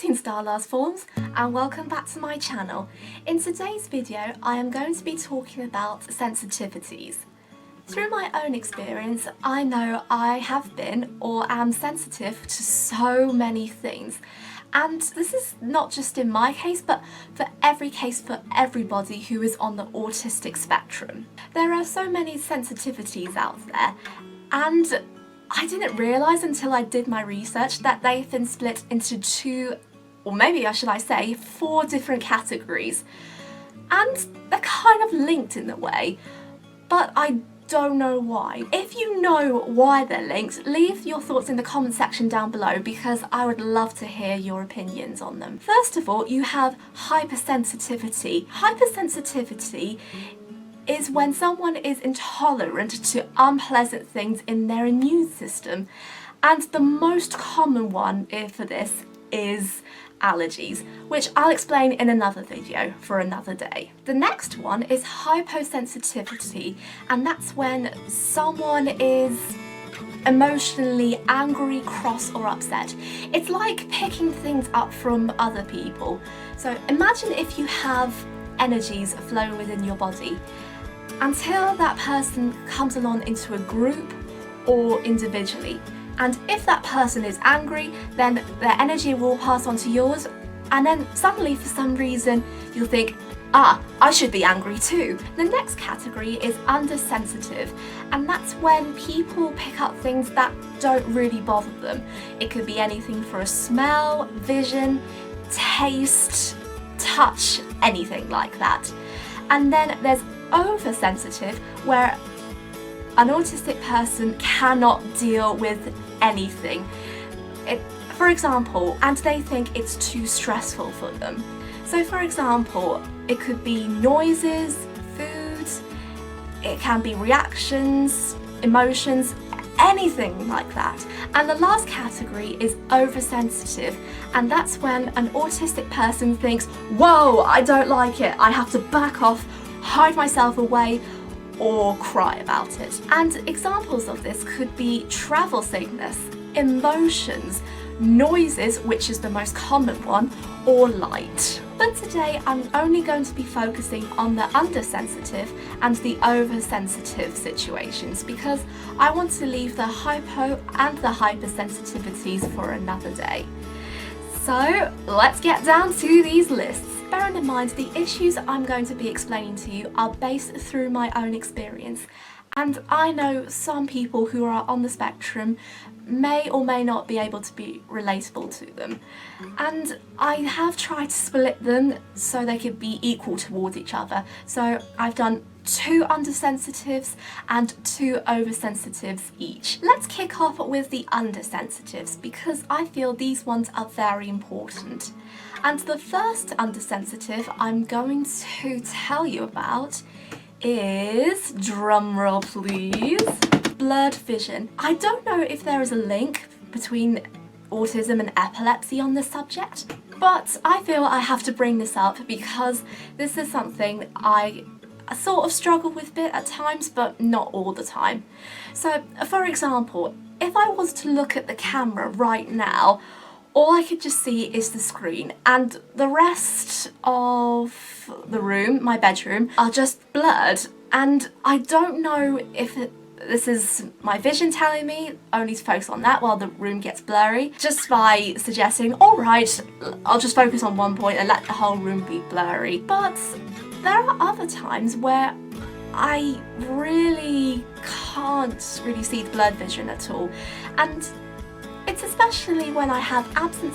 Greetings Starlars forms and welcome back to my channel. In today's video I am going to be talking about sensitivities. Through my own experience I know I have been or am sensitive to so many things, and this is not just in my case but for every case for everybody who is on the autistic spectrum. There are so many sensitivities out there, and I didn't realise until I did my research that they've been split into two, or maybe should I say, 4 different categories. And they're kind of linked in a way, but I don't know why. If you know why they're linked, leave your thoughts in the comment section down below because I would love to hear your opinions on them. First of all, you have hypersensitivity. Hypersensitivity is when someone is intolerant to unpleasant things in their immune system, and the most common one for this is allergies, which I'll explain in another video for another day. The next one is hyposensitivity, and that's when someone is emotionally angry, cross or upset. It's like picking things up from other people. So imagine if you have energies flowing within your body. Until that person comes along into a group or individually. And if that person is angry, then their energy will pass on to yours, and then suddenly for some reason you'll think, I should be angry too. The next category is under-sensitive, and that's when people pick up things that don't really bother them. It could be anything for a smell, vision, taste, touch, anything like that. And then there's over-sensitive, where an autistic person cannot deal with anything. For example, and they think it's too stressful for them. So for example, it could be noises, foods, it can be reactions, emotions, anything like that. And the last category is oversensitive, and that's when an autistic person thinks, whoa, I don't like it, I have to back off, hide myself away, or cry about it. And examples of this could be travel sickness, emotions, noises, which is the most common one, or light. But today I'm only going to be focusing on the undersensitive and the oversensitive situations because I want to leave the hypo and the hypersensitivities for another day. So let's get down to these lists. Bearing in mind the issues I'm going to be explaining to you are based through my own experience, and I know some people who are on the spectrum may or may not be able to be relatable to them, and I have tried to split them so they could be equal towards each other. So I've done 2 undersensitives and 2 oversensitives each. Let's kick off with the undersensitives because I feel these ones are very important. And the first undersensitive I'm going to tell you about is, drumroll please, blurred vision. I don't know if there is a link between autism and epilepsy on this subject, but I feel I have to bring this up because this is something I sort of struggle with a bit at times, but not all the time. So for example, if I was to look at the camera right now, all I could just see is the screen, and the rest of the room, my bedroom, are just blurred, and I don't know if this is my vision telling me only to focus on that while the room gets blurry, just by suggesting, alright, I'll just focus on one point and let the whole room be blurry. But there are other times where I really can't really see the blurred vision at all, and it's especially when I have absent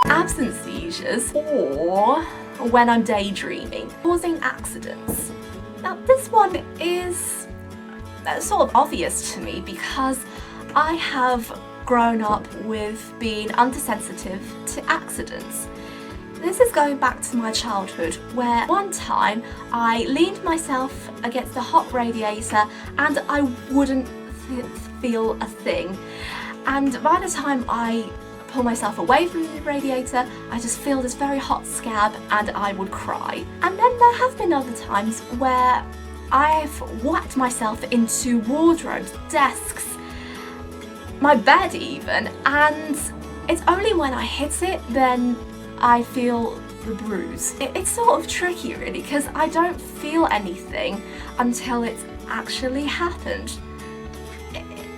absent seizures, or when I'm daydreaming, causing accidents. Now this one is sort of obvious to me because I have grown up with being undersensitive to accidents. This is going back to my childhood, where one time I leaned myself against the hot radiator and I wouldn't feel a thing. And by the time I pull myself away from the radiator, I just feel this very hot scab and I would cry. And then there have been other times where I've whacked myself into wardrobes, desks, my bed even, and it's only when I hit it then I feel the bruise. It's sort of tricky really, because I don't feel anything until it's actually happened.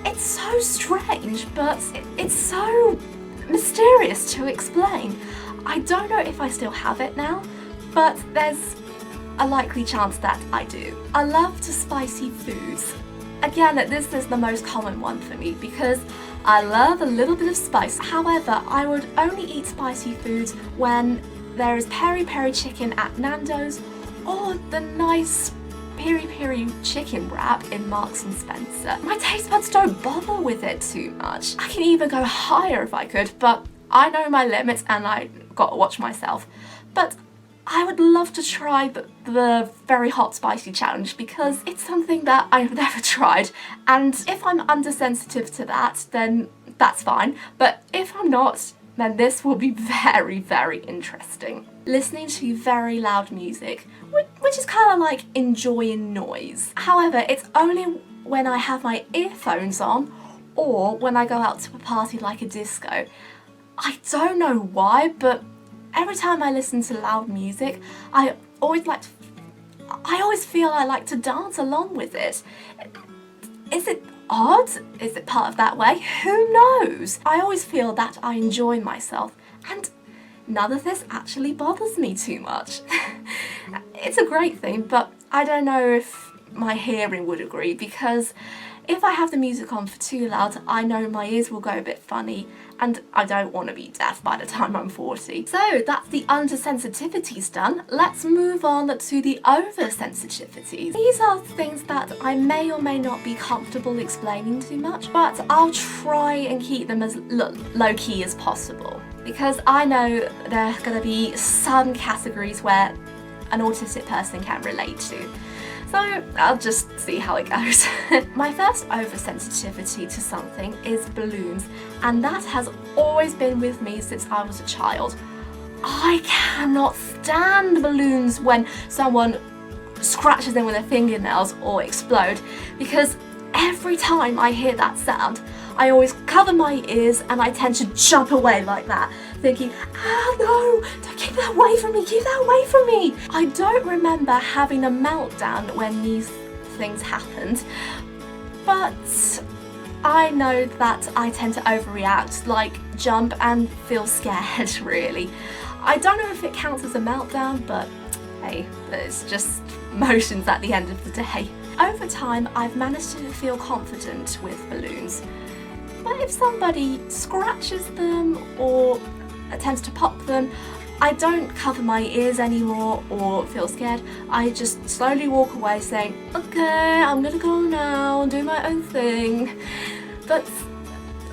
It's so strange, but it's so mysterious to explain. I don't know if I still have it now, but there's a likely chance that I do. I love spicy foods. Again, this is the most common one for me because I love a little bit of spice. However, I would only eat spicy foods when there is peri-peri chicken at Nando's or the nice peri-peri chicken wrap in Marks and Spencer. My taste buds don't bother with it too much. I can even go higher if I could, but I know my limits and I gotta watch myself. But I would love to try the very hot spicy challenge because it's something that I've never tried, and if I'm undersensitive to that then that's fine, but if I'm not, then this will be very, very interesting. Listening to very loud music, which is kind of like enjoying noise. However, it's only when I have my earphones on or when I go out to a party like a disco. I don't know why, but every time I listen to loud music, I always feel I like to dance along with it. Is it odd? Is it part of that way? Who knows? I always feel that I enjoy myself, and none of this actually bothers me too much. It's a great thing, but I don't know if my hearing would agree, because if I have the music on for too loud, I know my ears will go a bit funny, and I don't want to be deaf by the time I'm 40. So that's the under-sensitivities done. Let's move on to the over-sensitivities. These are things that I may or may not be comfortable explaining too much, but I'll try and keep them as low-key as possible, because I know there are going to be some categories where an autistic person can relate to. So I'll just see how it goes. My first oversensitivity to something is balloons, and that has always been with me since I was a child. I cannot stand balloons when someone scratches them with their fingernails or explode, because every time I hear that sound, I always cover my ears and I tend to jump away like that, thinking, ah no, don't keep that away from me, keep that away from me. I don't remember having a meltdown when these things happened, but I know that I tend to overreact, like jump and feel scared really. I don't know if it counts as a meltdown, but hey, it's just emotions at the end of the day. Over time, I've managed to feel confident with balloons. But if somebody scratches them or attempts to pop them, I don't cover my ears anymore or feel scared. I just slowly walk away saying, okay, I'm gonna go now and do my own thing. But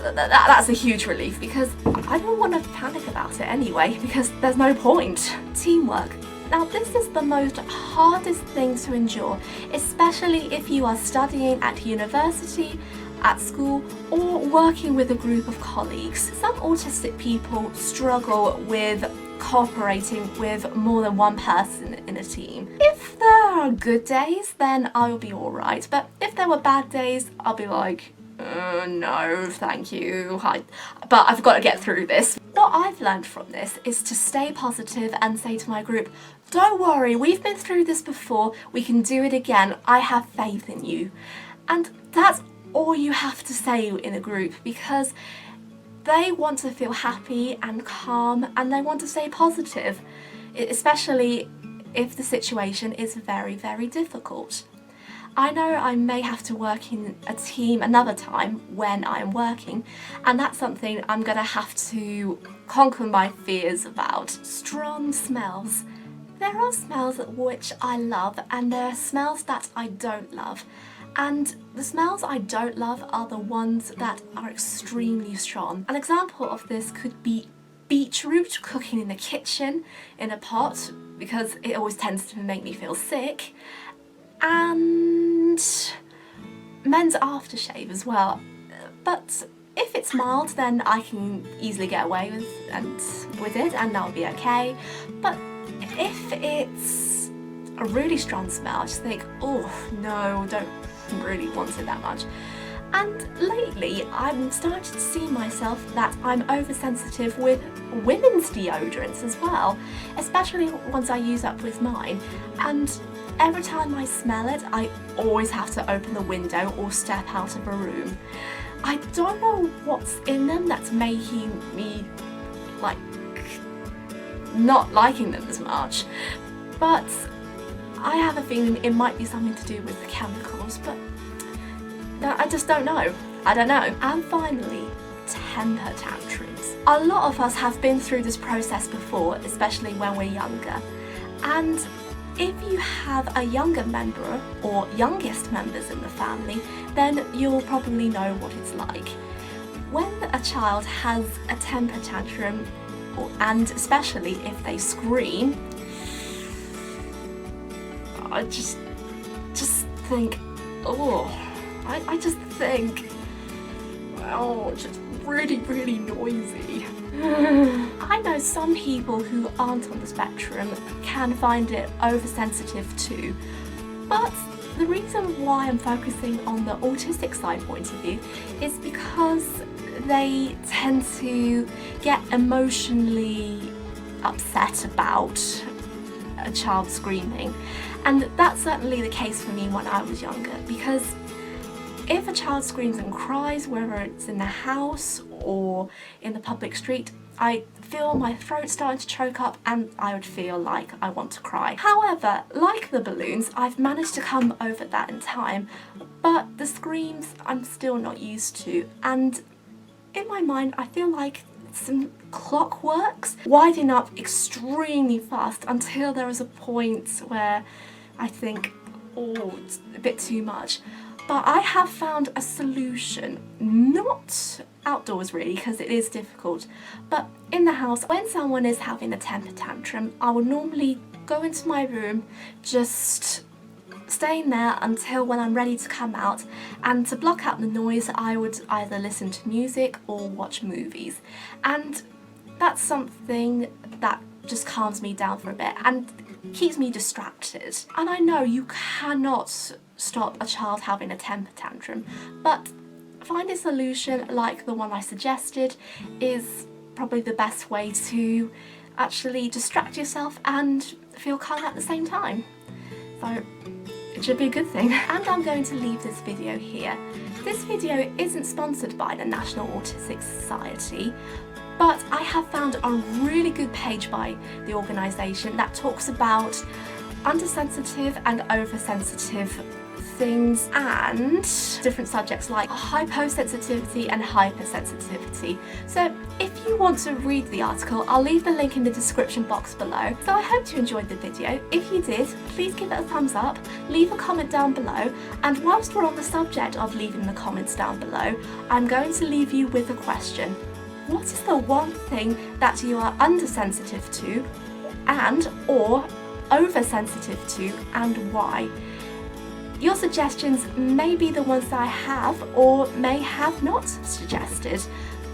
that's a huge relief, because I don't want to panic about it anyway, because there's no point. Teamwork. Now this is the most hardest thing to endure, especially if you are studying at university, at school, or working with a group of colleagues. Some autistic people struggle with cooperating with more than one person in a team. If there are good days, then I'll be alright, but if there were bad days, I'll be like, no, thank you, but I've got to get through this. What I've learned from this is to stay positive and say to my group, don't worry, we've been through this before, we can do it again, I have faith in you. And that's all you have to say in a group, because they want to feel happy and calm and they want to stay positive, especially if the situation is very, very difficult. I know I may have to work in a team another time when I'm working, and that's something I'm gonna have to conquer my fears about. Strong smells. There are smells which I love and there are smells that I don't love. And the smells I don't love are the ones that are extremely strong. An example of this could be beetroot cooking in the kitchen in a pot, because it always tends to make me feel sick, and men's aftershave as well. But if it's mild, then I can easily get away with it and that'll be okay. But if it's a really strong smell, I just think, oh no, don't really want it that much. And lately, I'm starting to see myself that I'm oversensitive with women's deodorants as well, especially ones I use up with mine. And every time I smell it, I always have to open the window or step out of a room. I don't know what's in them that's making me, like, not liking them as much, but I have a feeling it might be something to do with the chemicals, but I just don't know. I don't know. And finally, temper tantrums. A lot of us have been through this process before, especially when we're younger. And if you have a younger member or youngest members in the family, then you'll probably know what it's like. When a child has a temper tantrum, and especially if they scream, I just think, I just think, oh, just really, really noisy. I know some people who aren't on the spectrum can find it oversensitive too, but the reason why I'm focusing on the autistic side point of view is because they tend to get emotionally upset about a child screaming, and that's certainly the case for me when I was younger, because if a child screams and cries, whether it's in the house or in the public street, I feel my throat starting to choke up and I would feel like I want to cry. However, like the balloons, I've managed to come over that in time, but the screams I'm still not used to, and in my mind I feel like some clockworks winding up extremely fast until there is a point where I think, oh, it's a bit too much. But I have found a solution, not outdoors really, because it is difficult, but in the house. When someone is having a temper tantrum, I would normally go into my room, just staying there until when I'm ready to come out, and to block out the noise I would either listen to music or watch movies, and that's something that just calms me down for a bit and keeps me distracted. And I know you cannot stop a child having a temper tantrum, but finding a solution like the one I suggested is probably the best way to actually distract yourself and feel calm at the same time. So it should be a good thing. And I'm going to leave this video here. This video isn't sponsored by the National Autistic Society, but I have found a really good page by the organisation that talks about undersensitive and oversensitive things and different subjects like hyposensitivity and hypersensitivity. So if you want to read the article, I'll leave the link in the description box below. So I hope you enjoyed the video. If you did, please give it a thumbs up, leave a comment down below, and whilst we're on the subject of leaving the comments down below, I'm going to leave you with a question. What is the one thing that you are undersensitive to and or oversensitive to, and why? Your suggestions may be the ones that I have or may have not suggested,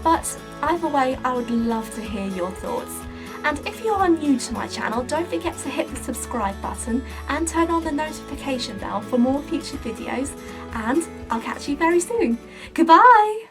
but either way I would love to hear your thoughts. And if you are new to my channel, don't forget to hit the subscribe button and turn on the notification bell for more future videos, and I'll catch you very soon. Goodbye!